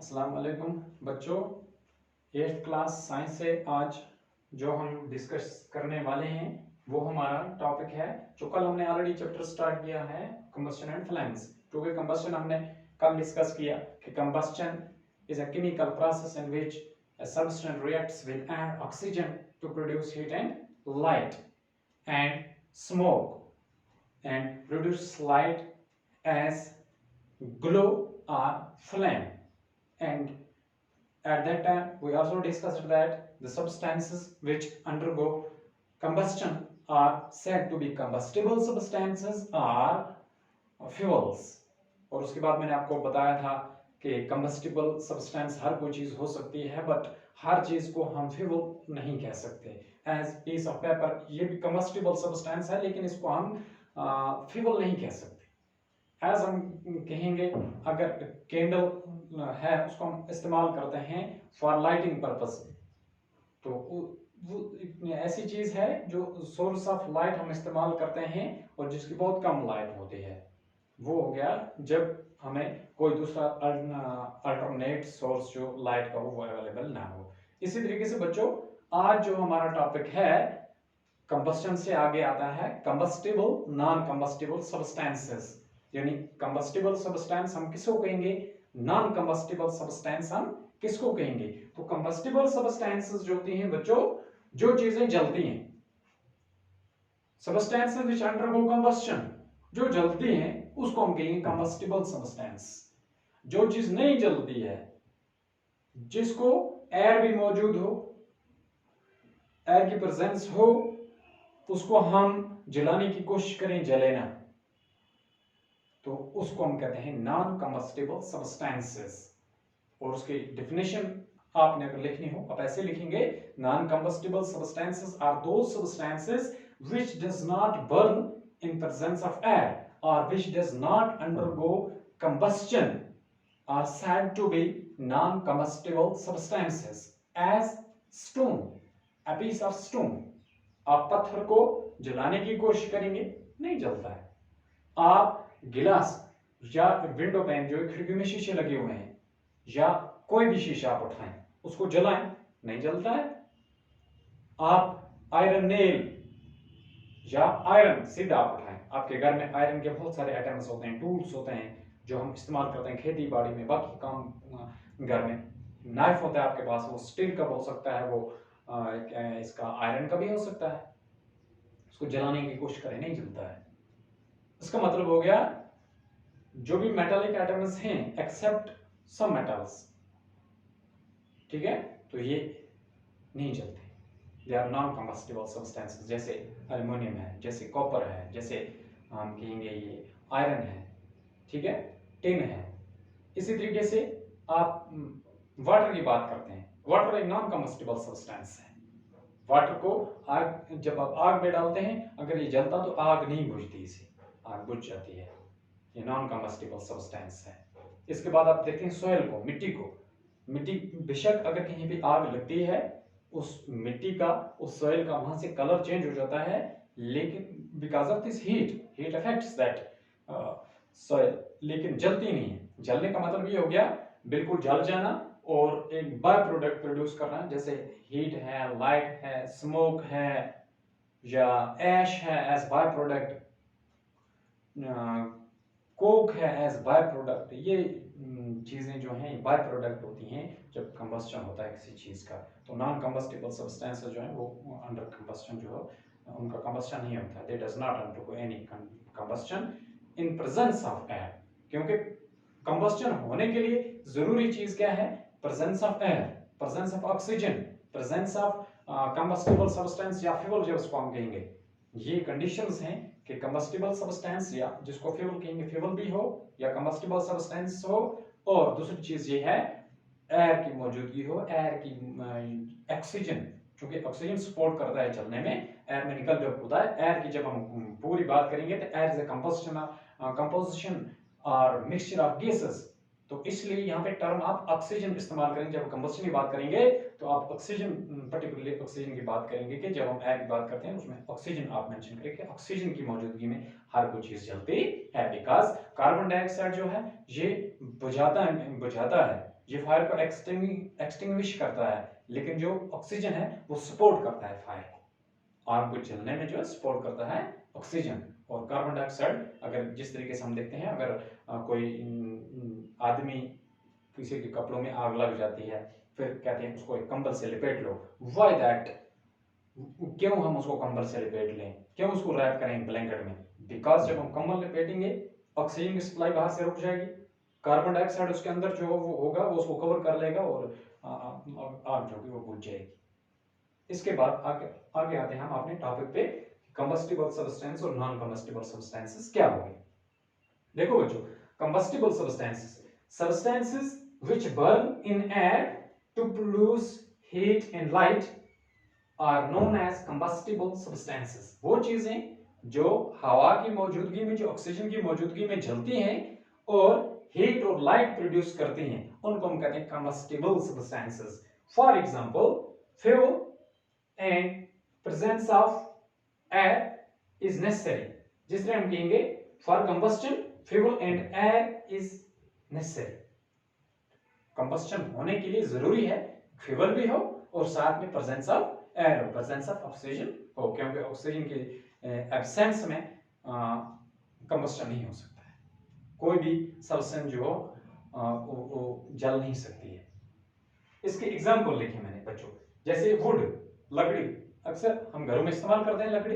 अस्सलाम वालेकुम बच्चों। 8th क्लास साइंस से आज जो हम डिस्कस करने वाले हैं वो हमारा टॉपिक है जो कल हमने ऑलरेडी चैप्टर स्टार्ट किया है, कंबस्शन एंड फ्लेम्स। क्योंकि कंबस्शन हमने कल डिस्कस किया कि combustion is a chemical process in which a substance reacts with air oxygen to produce heat and light and smoke and produce light as glow or flame. And at that time we also discussed that the substances which undergo combustion are said to be combustible substances or fuels. और उसके बाद मैंने आपको बताया था कि combustible substance हर कोई चीज हो सकती है, बट हर चीज को हम फ्यूल नहीं कह सकते। एज पीस ऑफ पेपर ये भी combustible substance है, लेकिन इसको हम फ्यूल नहीं कह सकते। एज हम कहेंगे अगर कैंडल है उसको हम इस्तेमाल करते हैं फॉर लाइटिंग पर्पस, तो वो ऐसी चीज है जो सोर्स ऑफ लाइट हम इस्तेमाल करते हैं और जिसकी बहुत कम लाइट होती है। वो हो गया जब हमें कोई दूसरा अल्टरनेट सोर्स जो लाइट का वो अवेलेबल ना हो। इसी तरीके से बच्चों आज जो हमारा टॉपिक है कंबस्शन से आगे आता है कंबस्टिबल नॉन कंबस्टिबल सब्सटेंसेस। यानी कंबस्टिबल सब्सटेंस हम किसको कहेंगे, नॉन कंबस्टिबल सब्सटेंस हम किसको कहेंगे। तो कंबस्टिबल सब्सटेंसेस जो होती हैं बच्चों, जो चीजें जलती हैं, सब्सटेंसेस व्हिच अंडरगो कंबस्शन, जो जलती हैं उसको हम कहेंगे कंबस्टिबल सब्सटेंस। जो चीज नहीं जलती है, जिसको एयर भी मौजूद हो, एयर की प्रेजेंस हो, उसको हम जलाने की कोशिश करें, जले ना, तो उसको हम कहते हैं नॉन कंबस्टिबल सब्सटेंसेस। और उसकी डेफिनेशन आपने अगर लिखनी हो आप ऐसे लिखेंगे, non combustible substances are those substances which does not burn in presence of air और which does not undergo combustion are said to be non combustible substances as stone, a piece of stone। आप पत्थर को जलाने की कोशिश करेंगे, नहीं जलता है। आप गिलास या विंडो पैन जो खिड़की में शीशे लगे हुए हैं या कोई भी शीशा आप उठाएं उसको जलाएं, नहीं जलता है। आप आयरन नेल या आयरन सीधा आप उठाएं, आपके घर में आयरन के बहुत सारे आइटम्स होते हैं, टूल्स होते हैं जो हम इस्तेमाल करते हैं खेती बाड़ी में, बाकी काम घर में। नाइफ होता है आपके पास, वो स्टील का हो सकता है, वो इसका आयरन का भी हो सकता है। उसको जलाने की कोशिश करें, नहीं जलता है। इसका मतलब हो गया जो भी मेटालिक आइटम्स हैं एक्सेप्ट सम मेटल्स, ठीक है, तो ये नहीं जलते, they are non combustible substances. जैसे एल्युमिनियम है, जैसे कॉपर है, जैसे हम कहेंगे ये आयरन है, ठीक है, टिन है। इसी तरीके से आप वाटर की बात करते हैं, वाटर एक नॉन कंबस्टिबल सब्सटेंस है। वाटर को आग, जब आप आग में डालते हैं, अगर ये जलता तो आग नहीं बुझती, इसे आग बुझ जाती है, ये नॉन कंबस्टिबल सब्सटेंस है। इसके बाद आप देखते हैं सॉइल को, मिट्टी को। मिट्टी बेशक अगर कहीं भी आग लगती है, उस मिट्टी का, उस सॉइल का वहां से कलर चेंज हो जाता है, लेकिन because of this heat affects that soil, लेकिन जलती नहीं है। जलने का मतलब ये हो गया बिल्कुल जल जाना और एक बाय प्रोडक्ट प्रोड्यूस करना, जैसे हीट है, लाइट है, स्मोक है या ऐश है एज बाय प्रोडक्ट, कोक है एज बाय प्रोडक्ट। ये चीजें जो हैं बाय प्रोडक्ट होती हैं जब कंबस्शन होता है किसी चीज का। तो नॉन कंबस्टिबल सब्सटेंसेस जो हैं वो अंडर कंबस्शन जो है उनका कंबस्शन नहीं होता, दे does not undergo any combustion in presence of air. क्योंकि कंबस्शन होने के लिए जरूरी चीज क्या है, presence of air, presence of oxygen, presence of combustible substance या फ्यूल जो उसको हम कहेंगे। ये कंडीशंस हैं कि कंबस्टिबल सब्सटेंस या जिसको फ्यूल कहेंगे, फ्यूल भी हो या कंबस्टिबल सब्सटेंस हो, और दूसरी चीज ये है एयर की मौजूदगी हो, एयर की ऑक्सीजन, क्योंकि ऑक्सीजन सपोर्ट करता है चलने में, एयर में निकल जब होता है। एयर की जब हम पूरी बात करेंगे तो एयर इज अ कंपोजिशन और मिक्सचर ऑफ गैसेस, तो इसलिए यहाँ पे टर्म आप ऑक्सीजन इस्तेमाल करेंगे। जब कंबस्शन की बात करेंगे तो आप ऑक्सीजन, पर्टिकुलरली ऑक्सीजन की बात करेंगे कि जब हम एयर की बात करते हैं उसमें ऑक्सीजन आप मेंशन करेंगे। ऑक्सीजन की मौजूदगी में हर कोई चीज जलती है, बिकॉज कार्बन डाइऑक्साइड जो है ये बुझाता है ये फायर को एक्सटिंग्विश करता है, लेकिन जो ऑक्सीजन है वो सपोर्ट करता है फायर को। आग को जलने में जो है सपोर्ट करता है ऑक्सीजन। और कार्बन डाइऑक्साइड, अगर जिस तरीके से हम देखते हैं, अगर कोई आदमी किसी के कपड़ों में आग लग जाती है, फिर कहते हैं उसको एक कंबल से लपेट लो। Why that? क्यों हम उसको कंबल से लपेट लें, क्यों उसको रैप करें ब्लैंकेट में? बिकॉज जब हम कंबल लपेटेंगे ऑक्सीजन की सप्लाई बाहर से रुक जाएगी, कार्बन डाइऑक्साइड उसके अंदर जो वो होगा वो उसको कवर कर लेगा और आग जो होगी वो बुझ जाएगी। इसके बाद आगे आते हैं हम अपने टॉपिक पे, कंबस्टिबल सब्सटेंस और नॉन कंबस्टिबल सब्सटेंसेस क्या होंगे। देखो बच्चों, combustible substances which burn in air to produce heat and light are known as combustible substances। वो चीजें जो हवा की मौजूदगी में, जो ऑक्सीजन की मौजूदगी में जलती हैं और हीट और लाइट प्रोड्यूस करती हैं, उनको हम कहते हैं combustible substances। For example, fuel and presence of air is necessary. जिस तरह हम कहेंगे for combustion fuel and air is necessary. Combustion होने के लिए जरूरी है फ्यूल भी हो और साथ में प्रेजेंस ऑफ एयर हो, प्रेजेंस ऑफ ऑक्सीजन हो, क्योंकि ऑक्सीजन के एब्सेंस में कंबस्टन नहीं हो सकता है। कोई भी सब्सटेंस जो हो वो जल नहीं सकती है। इसके एग्जांपल लिखे मैंने बच्चों, जैसे वुड, लकड़ी, अक्सर हम घरों में इस्तेमाल करते हैं लकड़ी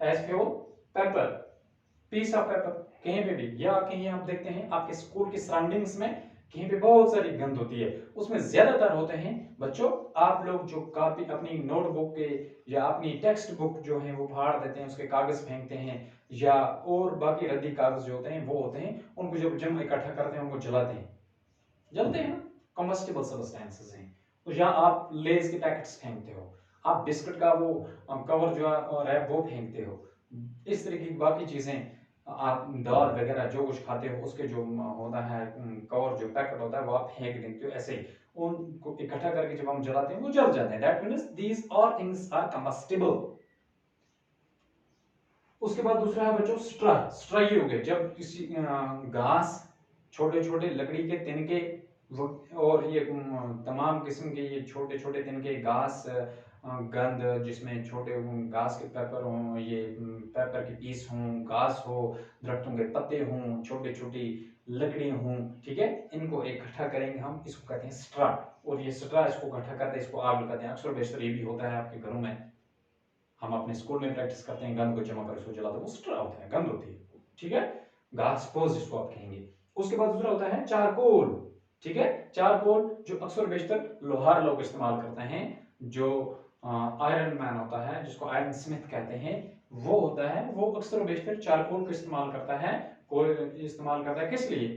as fuel. Paper, piece of paper, कहीं पे भी, या कहीं आप देखते हैं आपके स्कूल की सराउंडिंग्स में कहीं पे बहुत सारी गंद होती है, उसमें ज्यादातर होते हैं बच्चों, आप लोग जो कॉपी अपनी नोटबुक के या अपनी टेक्स्ट बुक जो है वो फाड़ देते हैं, उसके कागज फेंकते हैं, या और बाकी रद्दी कागज जो होते हैं वो होते हैं, उनको जब जम इकट्ठा करते हैं उनको जलाते हैं, जलते हैं, कॉम्बस्टिबल सब्सटेंसेस हैं। तो या आप लेज के पैकेट्स फेंकते हो, आप बिस्किट का वो कवर जो है वो फेंकते हो, इस तरीके की बाकी चीजें, आप दाल वगैरह जो कुछ खाते हो उसके जो होता है कवर, जो पैकेट होता है वो आप फेंक देते हो। ऐसे उनको इकट्ठा करके जब हम जलाते हैं वो जल जाते हैं। That means these all things are combustible. उसके बाद दूसरा है बच्चों स्ट्रा। स्ट्रा ये हो गया जब किसी घास, छोटे छोटे लकड़ी के तिनके और ये तमाम किस्म के ये छोटे छोटे तिनके, घास, गंद जिसमें छोटे घास के पेपर हों, ये पेपर के पीस हों, घास हो, दरख्तों के पत्ते हों, छोटी छोटी लकड़ी हों, ठीक है, इनको इकट्ठा करेंगे हम, इसको कहते हैं स्ट्रा। और ये स्ट्रा इसको इकट्ठा करते हैं, इसको आग लगाते हैं। अक्सर बेशतर ये भी होता है आपके घरों में, हम अपने स्कूल में प्रैक्टिस करते हैं, गंद को जमा कर उसको जलाते हैं, वो स्ट्रा होता है, गंद होती है, ठीक है, घास पोज जिसको आप कहेंगे। उसके बाद दूसरा होता है चारकोल, ठीक है, चारकोल जो अक्सर बेशतर लोहार लोग इस्तेमाल करते हैं, जो आयरन मैन होता है जिसको आयरन स्मिथ कहते हैं, वो होता है, वो अक्सर बेशतर चारकोल को इस्तेमाल करता है। कोई इस्तेमाल करता है किस लिए?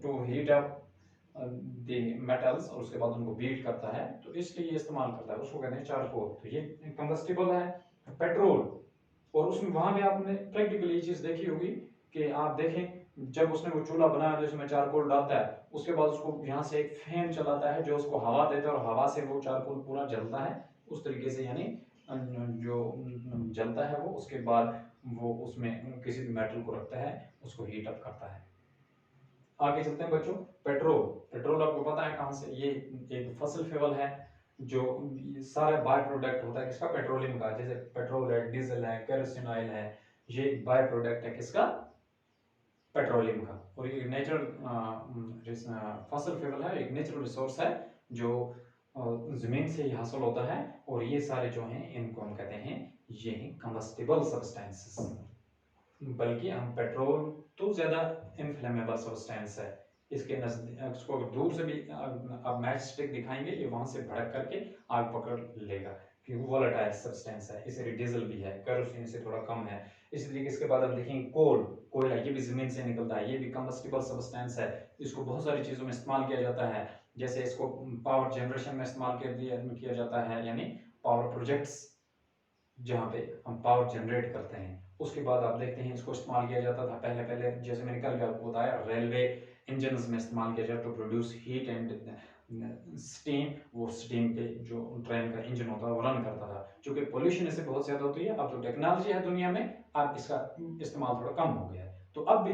To heat up the metals, और उसके बाद उनको बीट करता है, तो इसलिए इस्तेमाल करता है, उसको कहते हैं चारकोल। तो ये कंबस्टिबल है। पेट्रोल, और उसमें वहां में आपने प्रैक्टिकली ये चीज देखी होगी कि आप देखें जब उसने वो चूल्हा बनाया जिसमें चारकोल डालता है, उसके बाद उसको यहाँ से एक फैन चलाता है जो उसको हवा देता है और हवा से वो चारकोल पूरा जलता है उस तरीके से, यानी जो जलता है वो, उसके बाद वो उसमें किसी भी मेटल को रखता है, उसको हीट अप करता है। आगे चलते हैं बच्चों, पेट्रोल। पेट्रोल आपको पता है कहां से, ये एक फॉसिल फ्यूल है, जो सारा बाय प्रोडक्ट होता है किसका? पेट्रोलियम का। जैसे पेट्रोल है, डीजल है, केरोसिन ऑयल है, ये बाय प्रोडक्ट है किसका? पेट्रोलियम का। और ये नेचुरल फॉसिल फ्यूल है, एक नेचुरल रिसोर्स है जो जमीन से ही हासिल होता है, और ये सारे जो हैं इनको हम कहते हैं ये कंबस्टिबल सब्सटेंसेस। बल्कि हम पेट्रोल तो ज्यादा इनफ्लेमेबल सब्सटेंस है, इसके नजदीक इसको अगर दूर से भी आप मैच स्टिक दिखाएंगे, ये वहां से भड़क करके आग पकड़ लेगा, क्योंकि वोलेटाइल सब्सटेंस है। इसे डीजल भी है, केरोसिन से थोड़ा कम है। इसी तरीके इसके बाद आप देखेंगे कोल, कोयला, ये भी जमीन से निकलता है, ये भी कंबस्टिबल सब्सटेंस है। इसको बहुत सारी चीजों में इस्तेमाल किया जाता है, जैसे इसको पावर जनरेशन में इस्तेमाल किया जाता है, यानी पावर प्रोजेक्ट्स जहाँ पे हम पावर जनरेट करते हैं। उसके बाद आप देखते हैं इसको इस्तेमाल किया जाता था पहले पहले, जैसे मैंने कल भी आपको बताया, रेलवे इंजन में इस्तेमाल किया जाता to produce heat and steam. वो स्टीम पे जो ट्रेन का इंजन होता है वो रन करता था। चूंकि पोल्यूशन इससे बहुत ज्यादा होती है, अब तो टेक्नोलॉजी है दुनिया में, अब इसका इस्तेमाल थोड़ा कम हो गया है, तो अब भी